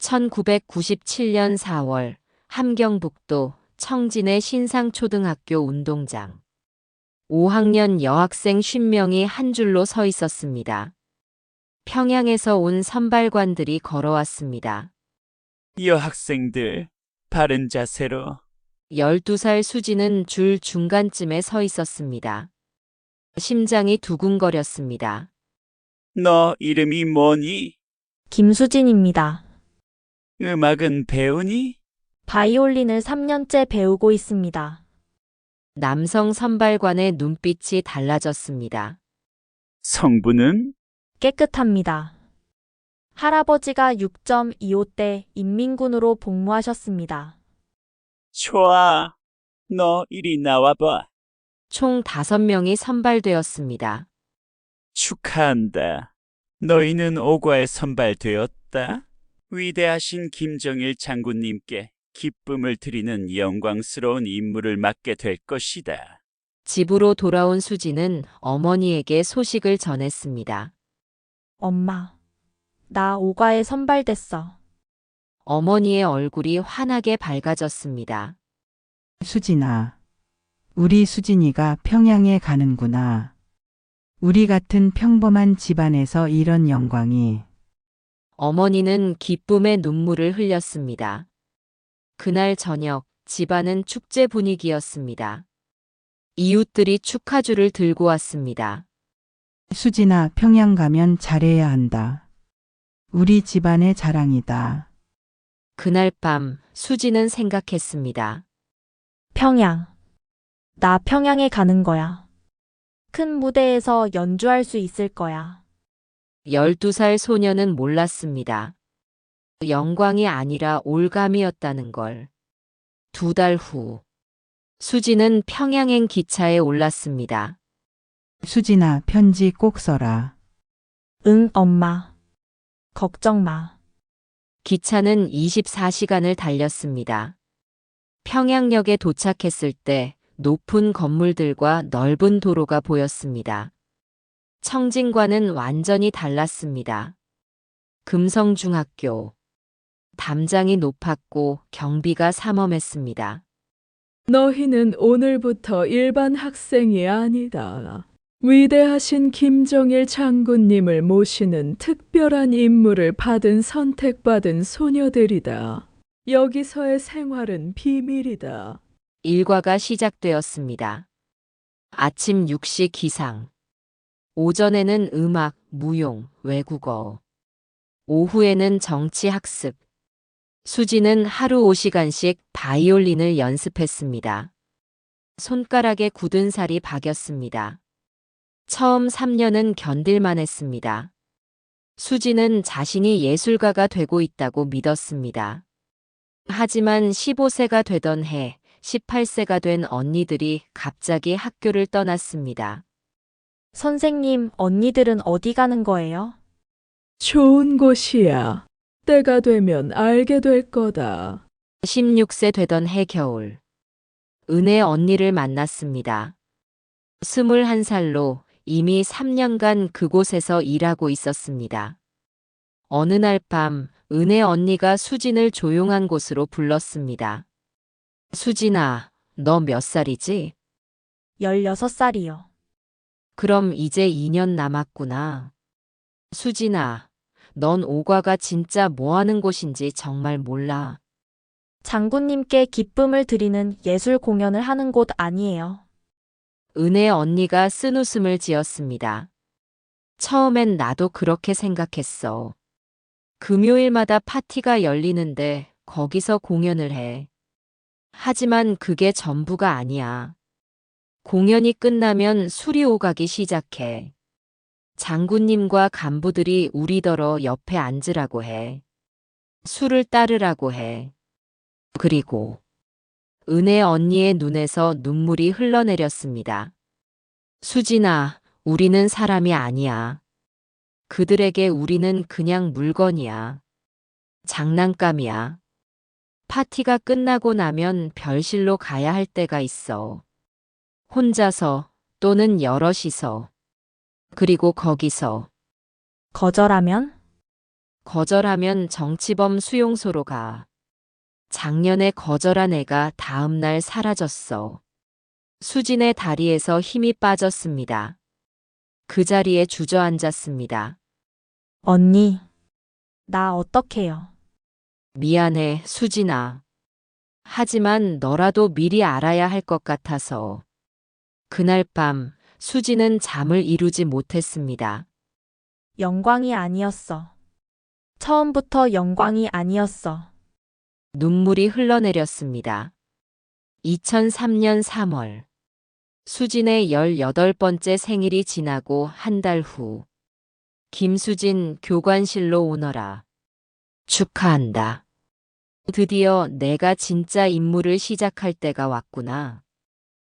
1997년 4월 함경북도 청진의 신상초등학교 운동장. 5학년 여학생 50명이 한 줄로 서 있었습니다. 평양에서 온 선발관들이 걸어왔습니다. 여학생들, 바른 자세로. 12살 수지는 줄 중간쯤에 서 있었습니다. 심장이 두근거렸습니다. 너 이름이 뭐니? 김수진입니다. 음악은 배우니? 바이올린을 3년째 배우고 있습니다. 남성 선발관의 눈빛이 달라졌습니다. 성부는? 깨끗합니다. 할아버지가 6.25때 인민군으로 복무하셨습니다. 좋아. 너 이리 나와봐. 총 5명이 선발되었습니다. 축하한다. 너희는 5과에 선발되었다. 위대하신 김정일 장군님께 기쁨을 드리는 영광스러운 임무를 맡게 될 것이다. 집으로 돌아온 수지는 어머니에게 소식을 전했습니다. 엄마, 나 5과에 선발됐어. 어머니의 얼굴이 환하게 밝아졌습니다. 수진아, 우리 수진이가 평양에 가는구나. 우리 같은 평범한 집안에서 이런 영광이. 어머니는 기쁨의 눈물을 흘렸습니다. 그날 저녁 집안은 축제 분위기였습니다. 이웃들이 축하주를 들고 왔습니다. 수진아, 평양 가면 잘해야 한다. 우리 집안의 자랑이다. 그날 밤 수지는 생각했습니다. 평양. 나 평양에 가는 거야. 큰 무대에서 연주할 수 있을 거야. 12살 소녀는 몰랐습니다. 영광이 아니라 올감이었다는 걸. 2달 후, 수지는 평양행 기차에 올랐습니다. 수진아, 편지 꼭 써라. 응, 엄마. 걱정 마. 기차는 24시간을 달렸습니다. 평양역에 도착했을 때 높은 건물들과 넓은 도로가 보였습니다. 청진과는 완전히 달랐습니다. 금성중학교. 담장이 높았고 경비가 삼엄했습니다. 너희는 오늘부터 일반 학생이 아니다. 위대하신 김정일 장군님을 모시는 특별한 임무를 받은 선택받은 소녀들이다. 여기서의 생활은 비밀이다. 일과가 시작되었습니다. 아침 6시 기상. 오전에는 음악, 무용, 외국어. 오후에는 정치 학습. 수지는 하루 5시간씩 바이올린을 연습했습니다. 손가락에 굳은 살이 박였습니다. 처음 3년은 견딜만 했습니다. 수지는 자신이 예술가가 되고 있다고 믿었습니다. 하지만 15세가 되던 해, 18세가 된 언니들이 갑자기 학교를 떠났습니다. 선생님, 언니들은 어디 가는 거예요? 좋은 곳이야. 때가 되면 알게 될 거다. 16세 되던 해 겨울. 은혜 언니를 만났습니다. 21살로 이미 3년간 그곳에서 일하고 있었습니다. 어느 날 밤 은혜 언니가 수진을 조용한 곳으로 불렀습니다. 수진아, 너 몇 살이지? 16살이요. 그럼 이제 2년 남았구나. 수진아, 넌 5과가 진짜 뭐 하는 곳인지 정말 몰라. 장군님께 기쁨을 드리는 예술 공연을 하는 곳 아니에요. 은혜 언니가 쓴웃음을 지었습니다. 처음엔 나도 그렇게 생각했어. 금요일마다 파티가 열리는데 거기서 공연을 해. 하지만 그게 전부가 아니야. 공연이 끝나면 술이 오가기 시작해. 장군님과 간부들이 우리더러 옆에 앉으라고 해. 술을 따르라고 해. 그리고 은혜 언니의 눈에서 눈물이 흘러내렸습니다. 수진아, 우리는 사람이 아니야. 그들에게 우리는 그냥 물건이야. 장난감이야. 파티가 끝나고 나면 별실로 가야 할 때가 있어. 혼자서 또는 여럿이서. 그리고 거기서 거절하면? 거절하면 정치범 수용소로 가. 작년에 거절한 애가 다음날 사라졌어. 수진의 다리에서 힘이 빠졌습니다. 그 자리에 주저앉았습니다. 언니, 나 어떡해요? 미안해, 수진아. 하지만 너라도 미리 알아야 할 것 같아서. 그날 밤 수진은 잠을 이루지 못했습니다. 영광이 아니었어. 처음부터 영광이 아니었어. 눈물이 흘러내렸습니다. 2003년 3월. 수진의 18번째 생일이 지나고 한 달 후. 김수진 교관실로 오너라. 축하한다. 드디어 내가 진짜 임무를 시작할 때가 왔구나.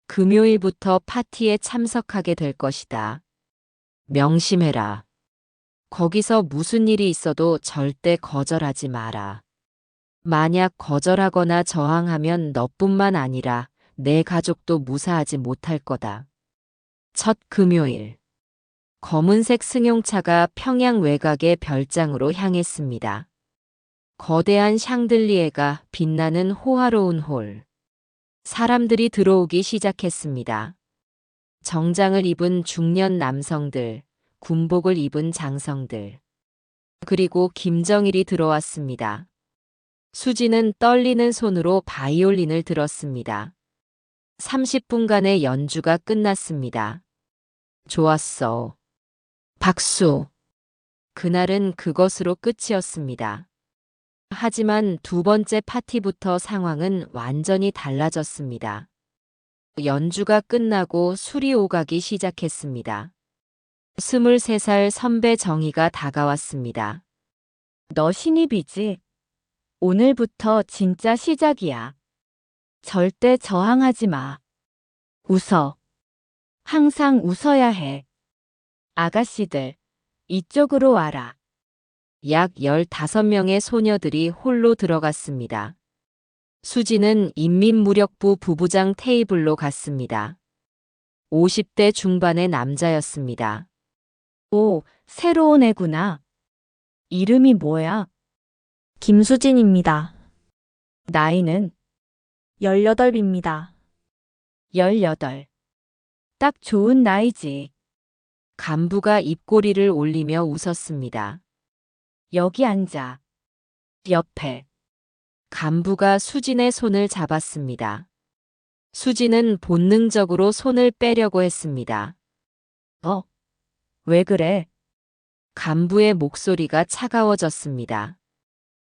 금요일부터 파티에 참석하게 될 것이다. 명심해라. 거기서 무슨 일이 있어도 절대 거절하지 마라. 만약 거절하거나 저항하면 너뿐만 아니라 내 가족도 무사하지 못할 거다. 첫 금요일. 검은색 승용차가 평양 외곽의 별장으로 향했습니다. 거대한 샹들리에가 빛나는 호화로운 홀. 사람들이 들어오기 시작했습니다. 정장을 입은 중년 남성들, 군복을 입은 장성들. 그리고 김정일이 들어왔습니다. 수지는 떨리는 손으로 바이올린을 들었습니다. 30분간의 연주가 끝났습니다. 좋았어. 박수. 그날은 그것으로 끝이었습니다. 하지만 두 번째 파티부터 상황은 완전히 달라졌습니다. 연주가 끝나고 술이 오가기 시작했습니다. 23살 선배 정희가 다가왔습니다. 너 신입이지? 오늘부터 진짜 시작이야. 절대 저항하지 마. 웃어. 항상 웃어야 해. 아가씨들, 이쪽으로 와라. 약 15명의 소녀들이 홀로 들어갔습니다. 수지는 인민무력부 부부장 테이블로 갔습니다. 50대 중반의 남자였습니다. 오, 새로운 애구나. 이름이 뭐야? 김수진입니다. 나이는? 18입니다. 18. 딱 좋은 나이지. 간부가 입꼬리를 올리며 웃었습니다. 여기 앉아. 옆에. 간부가 수진의 손을 잡았습니다. 수진은 본능적으로 손을 빼려고 했습니다. 왜 그래? 간부의 목소리가 차가워졌습니다.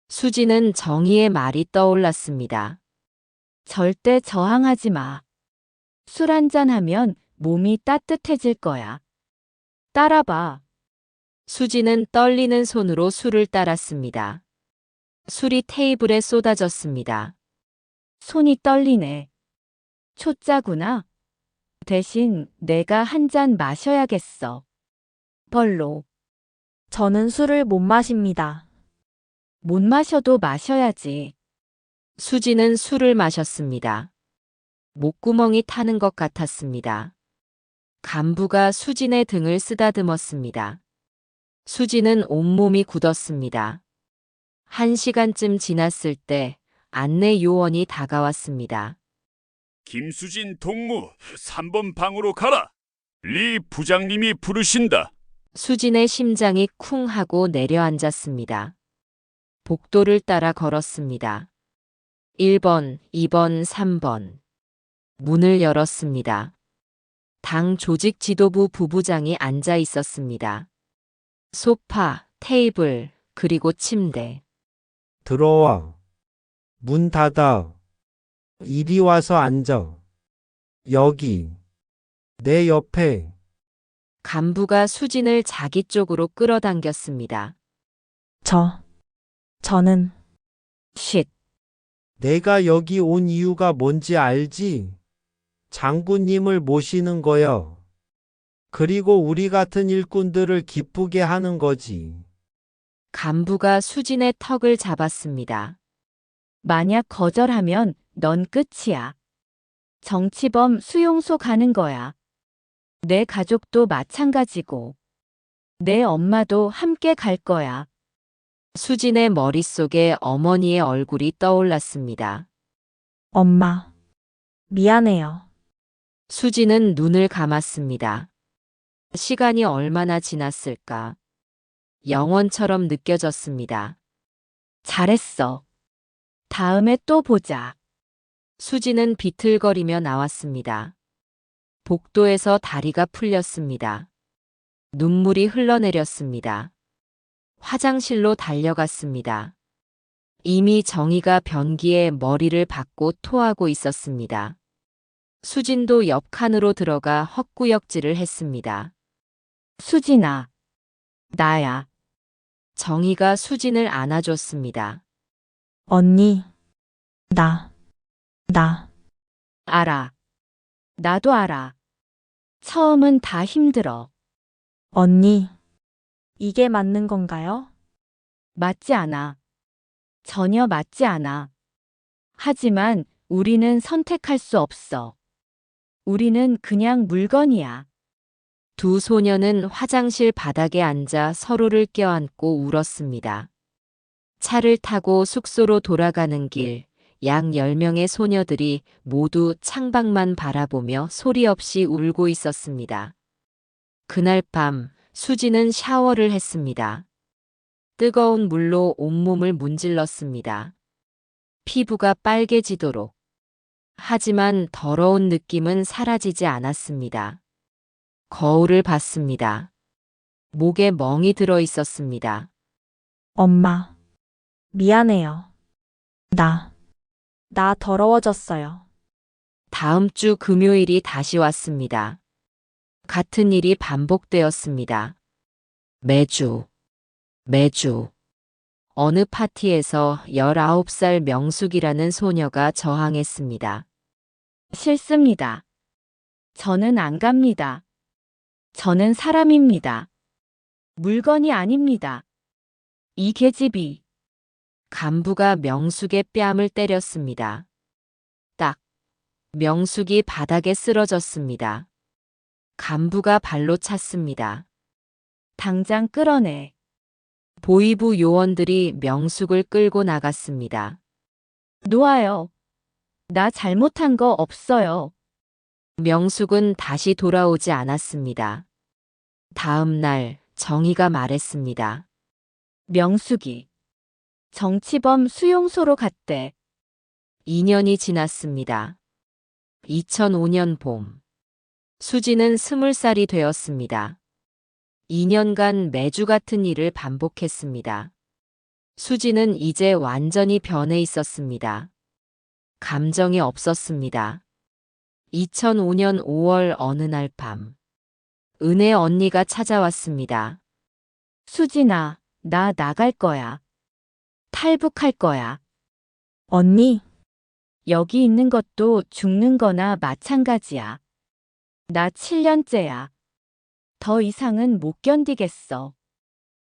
수진은 정의의 말이 떠올랐습니다. 절대 저항하지 마. 술 한잔하면 몸이 따뜻해질 거야. 따라봐. 수진은 떨리는 손으로 술을 따랐습니다. 술이 테이블에 쏟아졌습니다. 손이 떨리네. 초짜구나. 대신 내가 한 잔 마셔야겠어. 벌로. 저는 술을 못 마십니다. 못 마셔도 마셔야지. 수진은 술을 마셨습니다. 목구멍이 타는 것 같았습니다. 간부가 수진의 등을 쓰다듬었습니다. 수진은 온몸이 굳었습니다. 1시간쯤 지났을 때 안내 요원이 다가왔습니다. 김수진 동무 3번 방으로 가라. 리 부장님이 부르신다. 수진의 심장이 쿵 하고 내려앉았습니다. 복도를 따라 걸었습니다. 1번, 2번, 3번. 문을 열었습니다. 당 조직 지도부 부부장이 앉아 있었습니다. 소파, 테이블, 그리고 침대. 들어와. 문 닫아. 이리 와서 앉아. 여기. 내 옆에. 간부가 수진을 자기 쪽으로 끌어당겼습니다. 저는, 쉿. 내가 여기 온 이유가 뭔지 알지? 장군님을 모시는 거야. 그리고 우리 같은 일꾼들을 기쁘게 하는 거지. 간부가 수진의 턱을 잡았습니다. 만약 거절하면 넌 끝이야. 정치범 수용소 가는 거야. 내 가족도 마찬가지고. 내 엄마도 함께 갈 거야. 수진의 머릿속에 어머니의 얼굴이 떠올랐습니다. 엄마. 미안해요. 수진은 눈을 감았습니다. 시간이 얼마나 지났을까? 영원처럼 느껴졌습니다. 잘했어. 다음에 또 보자. 수진은 비틀거리며 나왔습니다. 복도에서 다리가 풀렸습니다. 눈물이 흘러내렸습니다. 화장실로 달려갔습니다. 이미 정희가 변기에 머리를 박고 토하고 있었습니다. 수진도 옆 칸으로 들어가 헛구역질을 했습니다. 수진아, 나야. 정희가 수진을 안아줬습니다. 언니. 나. 알아. 나도 알아. 처음은 다 힘들어. 언니. 이게 맞는 건가요? 맞지 않아. 전혀 맞지 않아. 하지만 우리는 선택할 수 없어. 우리는 그냥 물건이야. 두 소녀는 화장실 바닥에 앉아 서로를 껴안고 울었습니다. 차를 타고 숙소로 돌아가는 길, 약 10명의 소녀들이 모두 창밖만 바라보며 소리 없이 울고 있었습니다. 그날 밤 수지는 샤워를 했습니다. 뜨거운 물로 온몸을 문질렀습니다. 피부가 빨개지도록. 하지만 더러운 느낌은 사라지지 않았습니다. 거울을 봤습니다. 목에 멍이 들어 있었습니다. 엄마. 미안해요. 나 더러워졌어요. 다음 주 금요일이 다시 왔습니다. 같은 일이 반복되었습니다. 매주. 어느 파티에서 19살 명숙이라는 소녀가 저항했습니다. 싫습니다. 저는 안 갑니다. 저는 사람입니다. 물건이 아닙니다. 이 계집이. 간부가 명숙의 뺨을 때렸습니다. 딱. 명숙이 바닥에 쓰러졌습니다. 간부가 발로 찼습니다. 당장 끌어내. 보이부 요원들이 명숙을 끌고 나갔습니다. 놓아요. 나 잘못한 거 없어요. 명숙은 다시 돌아오지 않았습니다. 다음 날 정희가 말했습니다. 명숙이 정치범 수용소로 갔대. 2년이 지났습니다. 2005년 봄. 수지는 20살이 되었습니다. 2년간 매주 같은 일을 반복했습니다. 수지는 이제 완전히 변해 있었습니다. 감정이 없었습니다. 2005년 5월 어느 날 밤. 은혜 언니가 찾아왔습니다. 수진아, 나 나갈 거야. 탈북할 거야. 언니. 여기 있는 것도 죽는 거나 마찬가지야. 나 7년째야. 더 이상은 못 견디겠어.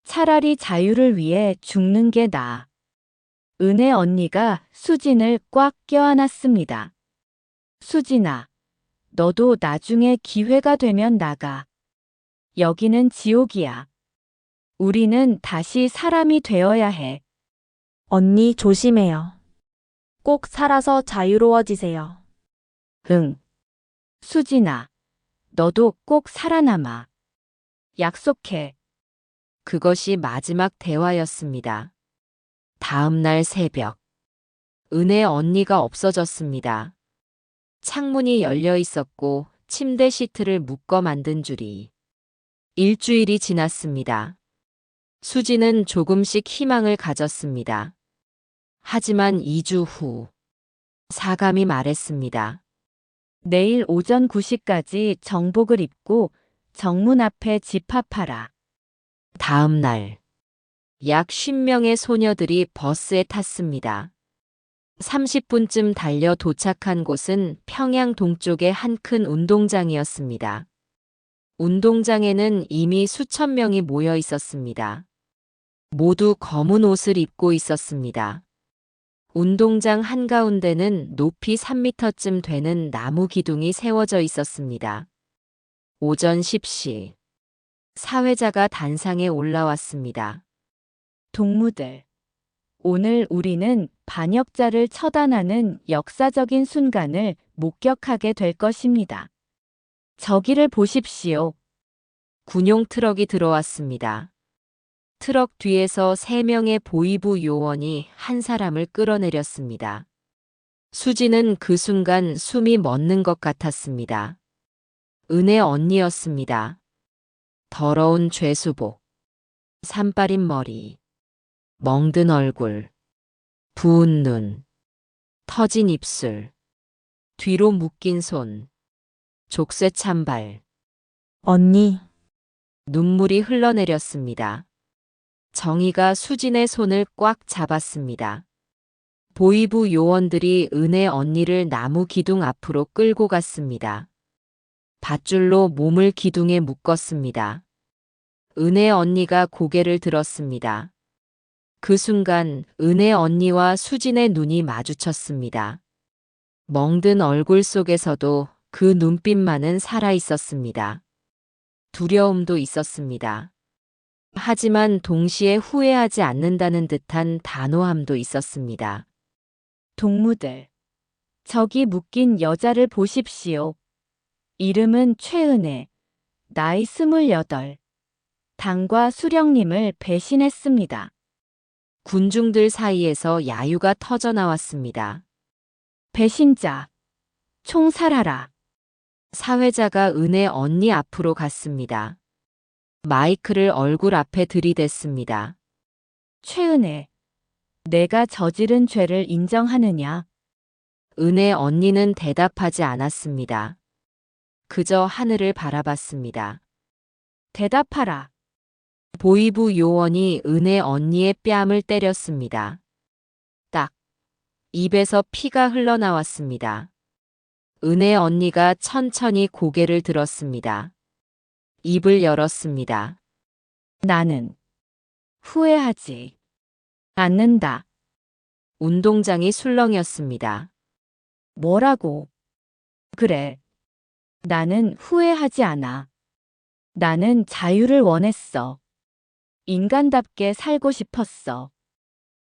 차라리 자유를 위해 죽는 게 나아. 은혜 언니가 수진을 꽉 껴안았습니다. 수진아, 너도 나중에 기회가 되면 나가. 여기는 지옥이야. 우리는 다시 사람이 되어야 해. 언니 조심해요. 꼭 살아서 자유로워지세요. 응. 수진아, 너도 꼭 살아남아. 약속해. 그것이 마지막 대화였습니다. 다음 날 새벽. 은혜 언니가 없어졌습니다. 창문이 열려 있었고 침대 시트를 묶어 만든 줄이. 일주일이 지났습니다. 수지는 조금씩 희망을 가졌습니다. 하지만 2주 후. 사감이 말했습니다. 내일 오전 9시까지 정복을 입고 정문 앞에 집합하라. 다음 날. 약 50명의 소녀들이 버스에 탔습니다. 30분쯤 달려 도착한 곳은 평양 동쪽의 한 큰 운동장이었습니다. 운동장에는 이미 수천 명이 모여 있었습니다. 모두 검은 옷을 입고 있었습니다. 운동장 한가운데는 높이 3m쯤 되는 나무 기둥이 세워져 있었습니다. 오전 10시. 사회자가 단상에 올라왔습니다. 동무들, 오늘 우리는 반역자를 처단하는 역사적인 순간을 목격하게 될 것입니다. 저기를 보십시오. 군용 트럭이 들어왔습니다. 트럭 뒤에서 3명의 보이부 요원이 한 사람을 끌어내렸습니다. 수지는 그 순간 숨이 멎는 것 같았습니다. 은혜 언니였습니다. 더러운 죄수복, 산빠린 머리, 멍든 얼굴, 부은 눈, 터진 입술, 뒤로 묶인 손, 족쇄찬 발, 언니, 눈물이 흘러내렸습니다. 정희가 수진의 손을 꽉 잡았습니다. 보이부 요원들이 은혜 언니를 나무 기둥 앞으로 끌고 갔습니다. 밧줄로 몸을 기둥에 묶었습니다. 은혜 언니가 고개를 들었습니다. 그 순간 은혜 언니와 수진의 눈이 마주쳤습니다. 멍든 얼굴 속에서도 그 눈빛만은 살아 있었습니다. 두려움도 있었습니다. 하지만 동시에 후회하지 않는다는 듯한 단호함도 있었습니다. 동무들, 저기 묶인 여자를 보십시오. 이름은 최은혜, 나이 28. 당과 수령님을 배신했습니다. 군중들 사이에서 야유가 터져 나왔습니다. 배신자, 총살하라. 사회자가 은혜 언니 앞으로 갔습니다. 마이크를 얼굴 앞에 들이댔습니다. 최은혜, 내가 저지른 죄를 인정하느냐? 은혜 언니는 대답하지 않았습니다. 그저 하늘을 바라봤습니다. 대답하라. 보이부 요원이 은혜 언니의 뺨을 때렸습니다. 딱 입에서 피가 흘러나왔습니다. 은혜 언니가 천천히 고개를 들었습니다. 입을 열었습니다. 나는 후회하지 않는다. 운동장이 술렁였습니다. 뭐라고? 그래. 나는 후회하지 않아. 나는 자유를 원했어. 인간답게 살고 싶었어.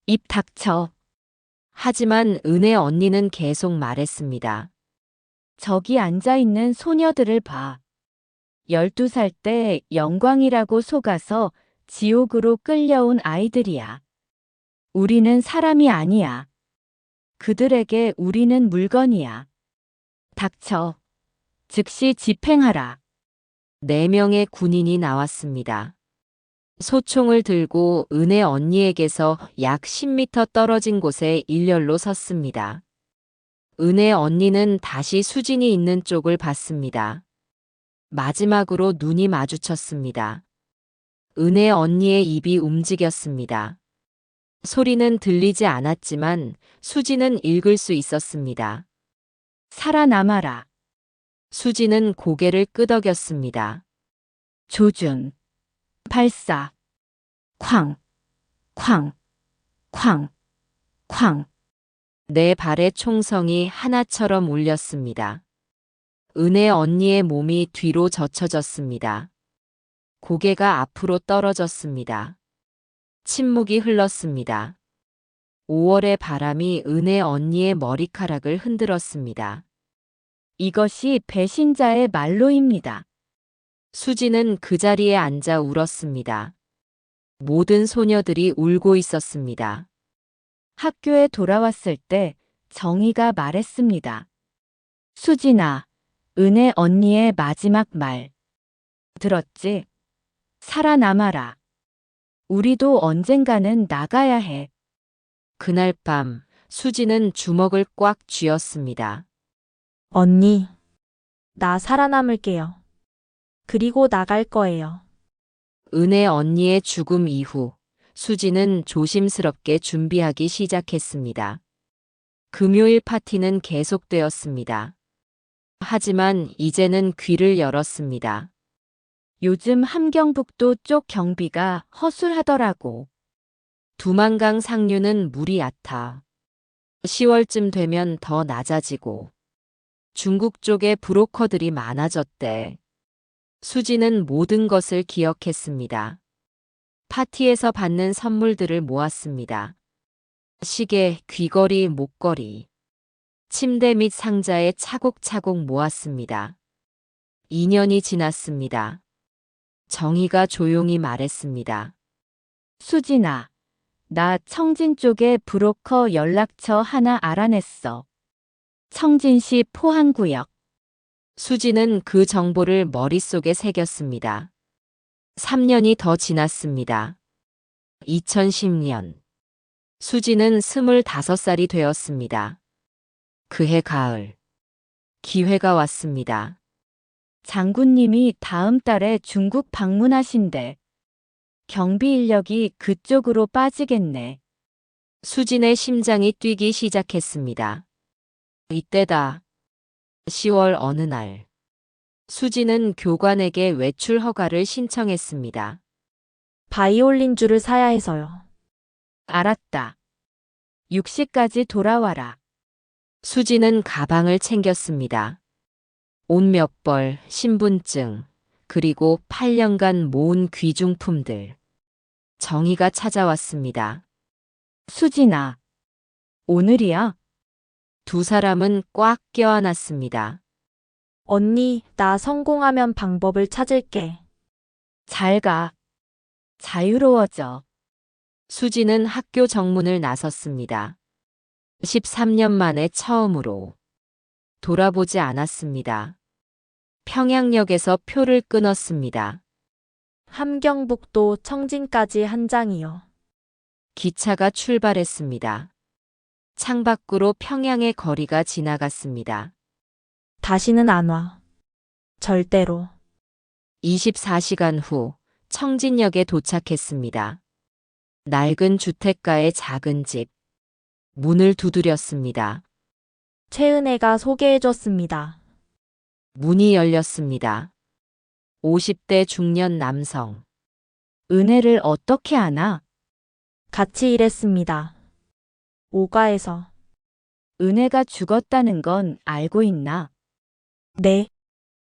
입 닥쳐. 하지만 은혜 언니는 계속 말했습니다. 저기 앉아있는 소녀들을 봐. 12살 때 영광이라고 속아서 지옥으로 끌려온 아이들이야. 우리는 사람이 아니야. 그들에게 우리는 물건이야. 닥쳐. 즉시 집행하라. 4명의 군인이 나왔습니다. 소총을 들고 은혜 언니에게서 약 10m 떨어진 곳에 일렬로 섰습니다. 은혜 언니는 다시 수진이 있는 쪽을 봤습니다. 마지막으로 눈이 마주쳤습니다. 은혜 언니의 입이 움직였습니다. 소리는 들리지 않았지만 수진은 읽을 수 있었습니다. 살아남아라. 수진은 고개를 끄덕였습니다. 조준. 발사. 쾅. 쾅. 쾅. 쾅. 내 발의 총성이 하나처럼 울렸습니다. 은혜 언니의 몸이 뒤로 젖혀졌습니다. 고개가 앞으로 떨어졌습니다. 침묵이 흘렀습니다. 5월의 바람이 은혜 언니의 머리카락을 흔들었습니다. 이것이 배신자의 말로입니다. 수지는 그 자리에 앉아 울었습니다. 모든 소녀들이 울고 있었습니다. 학교에 돌아왔을 때 정희가 말했습니다. 수진아, 은혜 언니의 마지막 말. 들었지? 살아남아라. 우리도 언젠가는 나가야 해. 그날 밤 수지는 주먹을 꽉 쥐었습니다. 언니, 나 살아남을게요. 그리고 나갈 거예요. 은혜 언니의 죽음 이후 수지는 조심스럽게 준비하기 시작했습니다. 금요일 파티는 계속되었습니다. 하지만 이제는 귀를 열었습니다. 요즘 함경북도 쪽 경비가 허술하더라고. 두만강 상류는 물이 얕아 10월쯤 되면 더 낮아지고 중국 쪽에 브로커들이 많아졌대. 수지는 모든 것을 기억했습니다. 파티에서 받는 선물들을 모았습니다. 시계, 귀걸이, 목걸이, 침대 및 상자에 차곡차곡 모았습니다. 2년이 지났습니다. 정희가 조용히 말했습니다. 수진아, 나 청진 쪽에 브로커 연락처 하나 알아냈어. 청진시 포항구역. 수지는 그 정보를 머릿속에 새겼습니다. 3년이 더 지났습니다. 2010년. 수지는 25살이 되었습니다. 그해 가을. 기회가 왔습니다. 장군님이 다음 달에 중국 방문하신대. 경비 인력이 그쪽으로 빠지겠네. 수진의 심장이 뛰기 시작했습니다. 이때다. 10월 어느 날. 수지는 교관에게 외출 허가를 신청했습니다. 바이올린 줄을 사야 해서요. 알았다. 6시까지 돌아와라. 수지는 가방을 챙겼습니다. 옷 몇 벌, 신분증, 그리고 8년간 모은 귀중품들. 정희가 찾아왔습니다. 수진아, 오늘이야? 두 사람은 꽉 껴안았습니다. 언니, 나 성공하면 방법을 찾을게. 잘 가. 자유로워져. 수지는 학교 정문을 나섰습니다. 13년 만에 처음으로. 돌아보지 않았습니다. 평양역에서 표를 끊었습니다. 함경북도 청진까지 한 장이요. 기차가 출발했습니다. 창밖으로 평양의 거리가 지나갔습니다. 다시는 안 와. 절대로. 24시간 후 청진역에 도착했습니다. 낡은 주택가의 작은 집. 문을 두드렸습니다. 최은혜가 소개해줬습니다. 문이 열렸습니다. 50대 중년 남성. 은혜를 어떻게 아나? 같이 일했습니다. 오가에서. 은혜가 죽었다는 건 알고 있나? 네.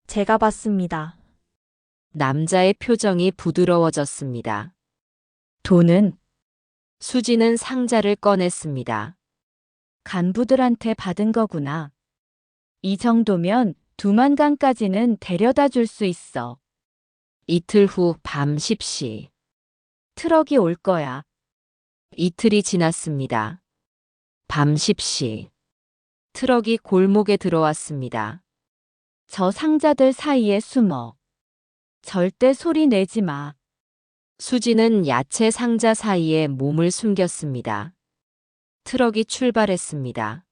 제가 봤습니다. 남자의 표정이 부드러워졌습니다. 돈은 수지는 상자를 꺼냈습니다. 간부들한테 받은 거구나. 이 정도면 두만강까지는 데려다 줄 수 있어. 이틀 후 밤 10시. 트럭이 올 거야. 이틀이 지났습니다. 밤 10시. 트럭이 골목에 들어왔습니다. 저 상자들 사이에 숨어. 절대 소리 내지 마. 수지는 야채 상자 사이에 몸을 숨겼습니다. 트럭이 출발했습니다.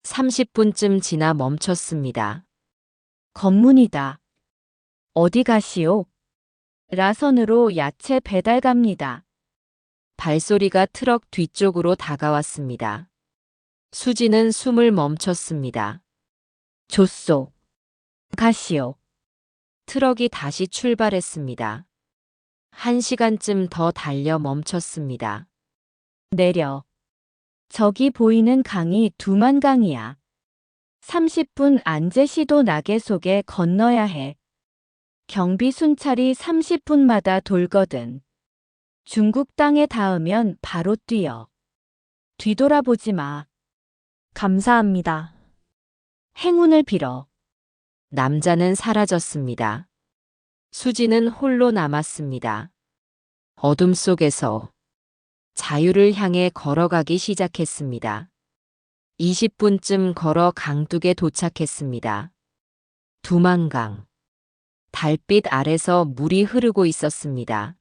30분쯤 지나 멈췄습니다. 검문이다. 어디 가시오? 라선으로 야채 배달 갑니다. 발소리가 트럭 뒤쪽으로 다가왔습니다. 수지는 숨을 멈췄습니다. 줬소. 가시오. 트럭이 다시 출발했습니다. 1시간쯤 더 달려 멈췄습니다. 내려. 저기 보이는 강이 두만강이야. 30분 안제시도 나게 속에 건너야 해. 경비 순찰이 30분마다 돌거든. 중국 땅에 닿으면 바로 뛰어. 뒤돌아보지 마. 감사합니다. 행운을 빌어. 남자는 사라졌습니다. 수지는 홀로 남았습니다. 어둠 속에서 자유를 향해 걸어가기 시작했습니다. 20분쯤 걸어 강둑에 도착했습니다. 두만강. 달빛 아래서 물이 흐르고 있었습니다.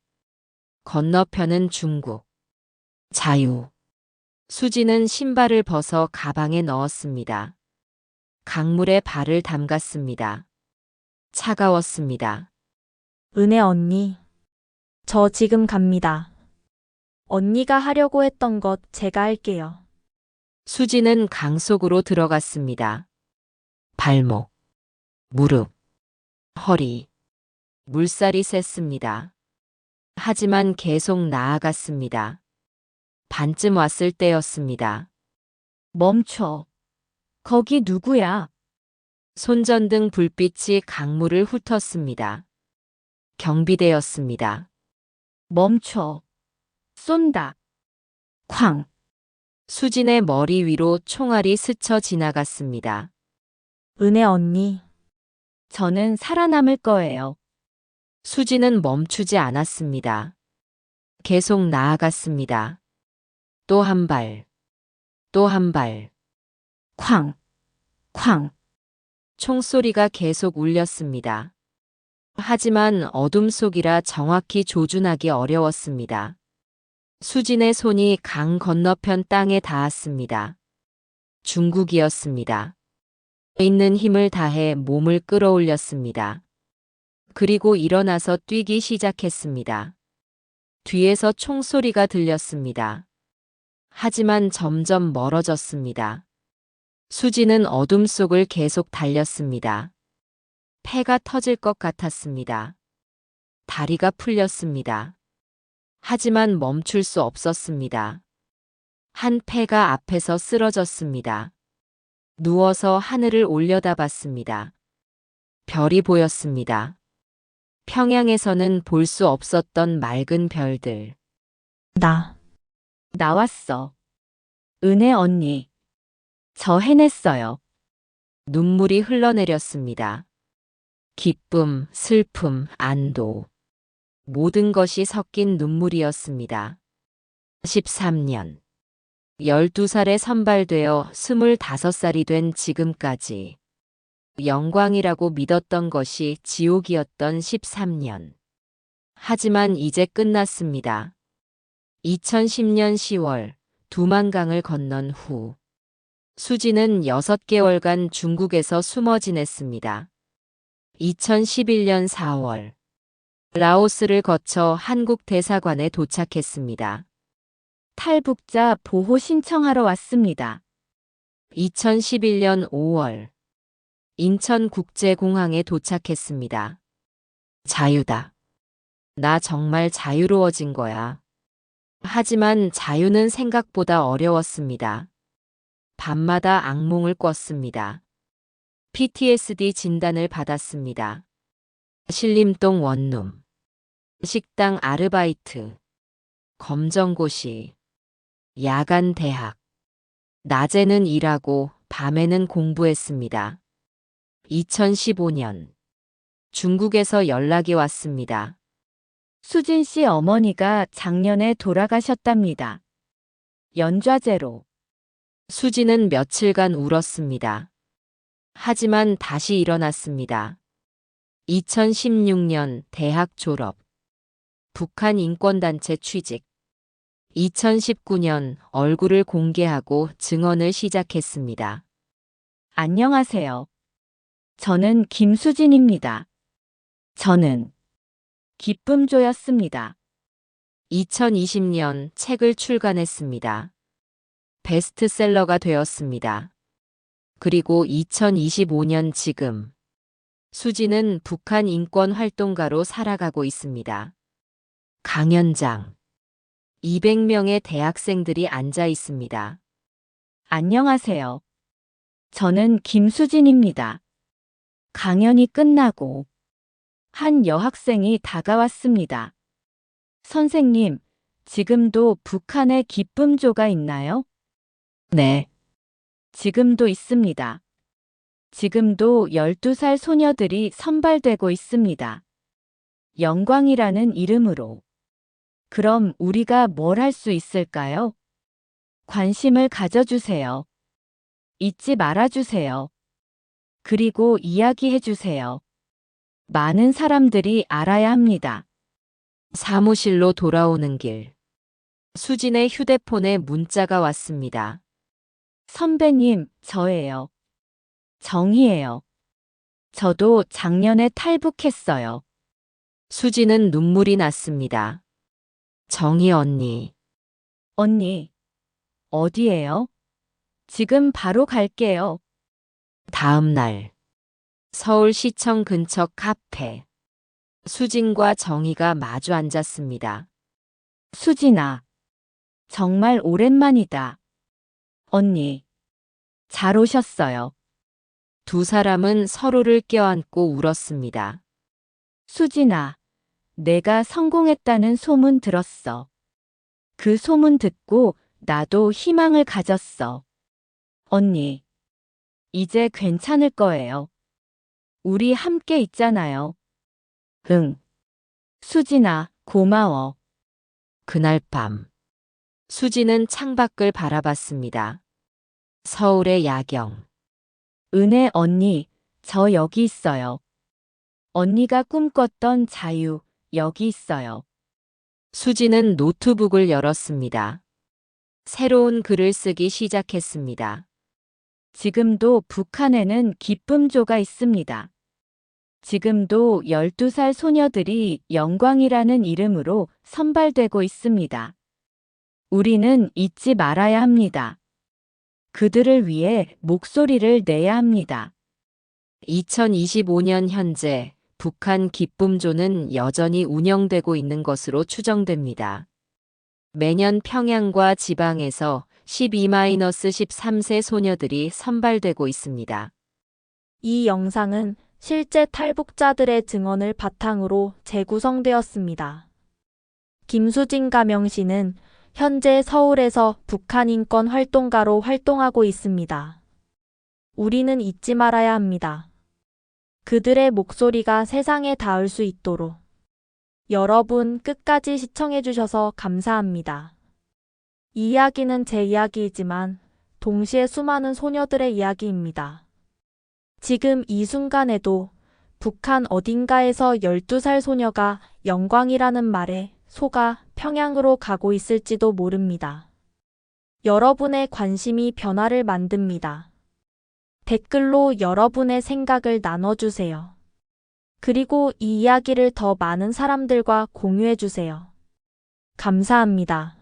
건너편은 중국. 자유. 수지는 신발을 벗어 가방에 넣었습니다. 강물에 발을 담갔습니다. 차가웠습니다. 은혜 언니. 저 지금 갑니다. 언니가 하려고 했던 것 제가 할게요. 수지는 강 속으로 들어갔습니다. 발목, 무릎, 허리, 물살이 셌습니다. 하지만 계속 나아갔습니다. 반쯤 왔을 때였습니다. 멈춰. 거기 누구야? 손전등 불빛이 강물을 훑었습니다. 경비대였습니다. 멈춰. 쏜다. 쾅. 수진의 머리 위로 총알이 스쳐 지나갔습니다. 은혜 언니. 저는 살아남을 거예요. 수진은 멈추지 않았습니다. 계속 나아갔습니다. 또 한 발, 또 한 발. 쾅. 쾅. 총소리가 계속 울렸습니다. 하지만 어둠 속이라 정확히 조준하기 어려웠습니다. 수진의 손이 강 건너편 땅에 닿았습니다. 중국이었습니다. 있는 힘을 다해 몸을 끌어올렸습니다. 그리고 일어나서 뛰기 시작했습니다. 뒤에서 총소리가 들렸습니다. 하지만 점점 멀어졌습니다. 수진은 어둠 속을 계속 달렸습니다. 폐가 터질 것 같았습니다. 다리가 풀렸습니다. 하지만 멈출 수 없었습니다. 한 폐가 앞에서 쓰러졌습니다. 누워서 하늘을 올려다봤습니다. 별이 보였습니다. 평양에서는 볼 수 없었던 맑은 별들. 나왔어. 은혜 언니. 저 해냈어요. 눈물이 흘러내렸습니다. 기쁨, 슬픔, 안도. 모든 것이 섞인 눈물이었습니다. 13년. 12살에 선발되어 25살이 된 지금까지 영광이라고 믿었던 것이 지옥이었던 13년. 하지만 이제 끝났습니다. 2010년 10월 두만강을 건넌 후 수진은 6개월간 중국에서 숨어 지냈습니다. 2011년 4월 라오스를 거쳐 한국 대사관에 도착했습니다. 탈북자 보호 신청하러 왔습니다. 2011년 5월 인천국제공항에 도착했습니다. 자유다. 나 정말 자유로워진 거야. 하지만 자유는 생각보다 어려웠습니다. 밤마다 악몽을 꿨습니다. PTSD 진단을 받았습니다. 신림동 원룸, 식당 아르바이트, 검정고시, 야간 대학. 낮에는 일하고 밤에는 공부했습니다. 2015년 중국에서 연락이 왔습니다. 수진 씨 어머니가 작년에 돌아가셨답니다. 연좌제로. 수진은 며칠간 울었습니다. 하지만 다시 일어났습니다. 2016년 대학 졸업. 북한 인권단체 취직. 2019년 얼굴을 공개하고 증언을 시작했습니다. 안녕하세요. 저는 김수진입니다. 저는 기쁨조였습니다. 2020년 책을 출간했습니다. 베스트셀러가 되었습니다. 그리고 2025년 지금 수진은 북한 인권 활동가로 살아가고 있습니다. 강연장. 200명의 대학생들이 앉아 있습니다. 안녕하세요. 저는 김수진입니다. 강연이 끝나고 한 여학생이 다가왔습니다. 선생님, 지금도 북한에 기쁨조가 있나요? 네. 지금도 있습니다. 지금도 12살 소녀들이 선발되고 있습니다. 영광이라는 이름으로. 그럼 우리가 뭘 할 수 있을까요? 관심을 가져주세요. 잊지 말아주세요. 그리고 이야기해주세요. 많은 사람들이 알아야 합니다. 사무실로 돌아오는 길. 수진의 휴대폰에 문자가 왔습니다. 선배님, 저예요. 정희예요. 저도 작년에 탈북했어요. 수진은 눈물이 났습니다. 정희 언니. 언니, 어디예요? 지금 바로 갈게요. 다음 날. 서울시청 근처 카페. 수진과 정희가 마주 앉았습니다. 수진아, 정말 오랜만이다. 언니, 잘 오셨어요. 두 사람은 서로를 껴안고 울었습니다. 수진아, 내가 성공했다는 소문 들었어. 그 소문 듣고 나도 희망을 가졌어. 언니, 이제 괜찮을 거예요. 우리 함께 있잖아요. 응. 수진아, 고마워. 그날 밤 수지는 창밖을 바라봤습니다. 서울의 야경. 은혜 언니, 저 여기 있어요. 언니가 꿈꿨던 자유, 여기 있어요. 수지는 노트북을 열었습니다. 새로운 글을 쓰기 시작했습니다. 지금도 북한에는 기쁨조가 있습니다. 지금도 12살 소녀들이 영광이라는 이름으로 선발되고 있습니다. 우리는 잊지 말아야 합니다. 그들을 위해 목소리를 내야 합니다. 2025년 현재 북한 기쁨조는 여전히 운영되고 있는 것으로 추정됩니다. 매년 평양과 지방에서 12-13세 소녀들이 선발되고 있습니다. 이 영상은 실제 탈북자들의 증언을 바탕으로 재구성되었습니다. 김수진 가명씨는 현재 서울에서 북한 인권 활동가로 활동하고 있습니다. 우리는 잊지 말아야 합니다. 그들의 목소리가 세상에 닿을 수 있도록. 여러분 끝까지 시청해주셔서 감사합니다. 이 이야기는 제 이야기이지만 동시에 수많은 소녀들의 이야기입니다. 지금 이 순간에도 북한 어딘가에서 12살 소녀가 영광이라는 말에 속아 평양으로 가고 있을지도 모릅니다. 여러분의 관심이 변화를 만듭니다. 댓글로 여러분의 생각을 나눠주세요. 그리고 이 이야기를 더 많은 사람들과 공유해주세요. 감사합니다.